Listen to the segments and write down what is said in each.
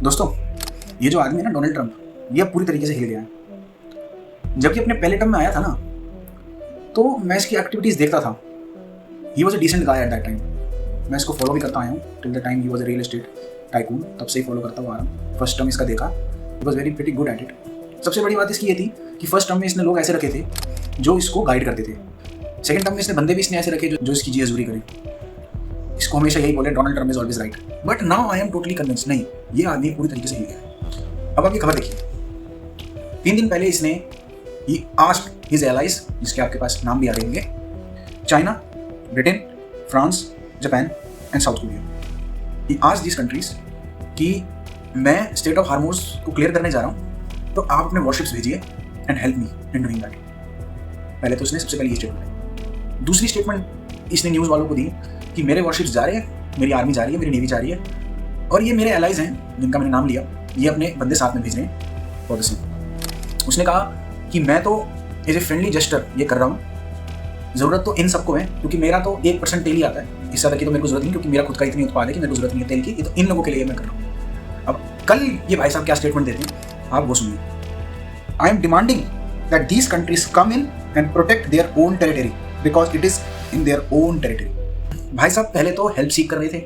दोस्तों, ये जो आदमी है ना डोनाल्ड ट्रंप, ये अब पूरी तरीके से हिल गया है। जबकि अपने पहले टर्म में आया था ना, तो मैं इसकी एक्टिविटीज़ देखता था। He was a decent guy at that time. मैं इसको फॉलो भी करता आया हूँ till the time he was a real estate tycoon, तब से ही फॉलो करता हुआ आ रहा हूँ। फर्स्ट टर्म इसका देखा, he was very pretty good at it. सबसे बड़ी बात इसकी ये थी कि फर्स्ट टर्म में इसने लोग ऐसे रखे थे जो इसको गाइड करते थे। सेकंड टर्म में इसने बंदे भी इसने ऐसे रखे जो इसकी जी हजूरी करें। इसको हमेशा यही बोले Donald Trump is always right, but now I am totally convince, नहीं, ये आदमी पूरी तरीके से हिल गया। अब आप ये खबर देखिए, 3 दिन पहले इसने ही आस्क्ड हिज एलाइज, जिसके आपके पास नाम भी आ रहे होंगे, China, Britain, France, Japan and south Korea. He asked these countries कि मैं स्टेट ऑफ हार्मोस को क्लियर करने जा रहा हूँ, तो आप अपने वॉरशिप्स भेजिए and help me in doing that. पहले तो उसने सबसे पहले ये स्टेटमेंट दी। दूसरी स्टेटमेंट इसने न्यूज़ वालों को दी कि मेरे वॉरशिप्स जा रहे हैं, मेरी आर्मी जा रही है, मेरी नेवी जा रही है, और ये मेरे एलाइज हैं जिनका मैंने नाम लिया, ये अपने बंदे साथ में भेज रहे हैं फॉर द सेम। उसने कहा कि मैं तो एज ए फ्रेंडली जेस्टर ये कर रहा हूँ, ज़रूरत तो इन सबको है, क्योंकि मेरा तो 1% तेल ही आता है, इससे ज़्यादा की तो मेरे को जरूरत नहीं, क्योंकि मेरा खुद का इतनी उत्पाद है कि मेरे को जरूरत नहीं है तेल की, ये तो इन लोगों के लिए मैं कर रहा हूँ। अब कल ये भाई साहब क्या स्टेटमेंट देते हैं, आप वो सुनिए। I am demanding that these countries come in and protect their own territory because it is in their own territory. भाई साहब पहले तो हेल्प सीख कर रहे थे,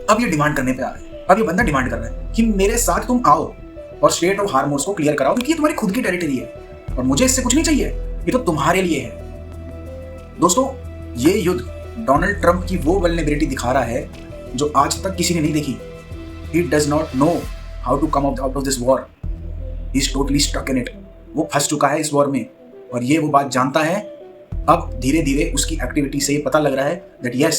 अब ये डिमांड करने पे आ रहे हैं। अब ये बंदा डिमांड कर रहा है कि मेरे साथ तुम आओ और स्टेट ऑफ हार्मोस को क्लियर कराओ, क्योंकि ये तुम्हारी खुद की टेरिटरी है और मुझे इससे कुछ नहीं चाहिए, ये तो तुम्हारे लिए है। दोस्तों, ये युद्ध डोनाल्ड ट्रंप की वो वल्नरेबिलिटी दिखा रहा है जो आज तक किसी ने नहीं देखी। He does not know how to come out of this war, he is totally stuck in it. वो फंस चुका है इस वॉर में और ये वो बात जानता है। अब धीरे धीरे उसकी एक्टिविटी से ये पता लग रहा है that yes,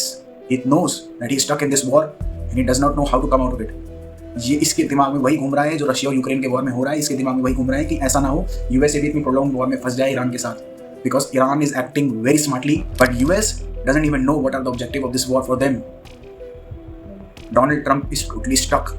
he knows that he stuck in this war and he does not know how to come out of it. ये इसके दिमाग में वही घूम रहा है जो रशिया और यूक्रेन के वॉर में हो रहा है। इसके दिमाग में वही घूम रहा है कि ऐसा ना हो यूएसए भी इतनी प्रोलॉन्ग वॉर में फंस जाए ईरान के साथ, because Iran is acting very smartly but US doesn't even know what are the objective of this war for them. Donald Trump is totally stuck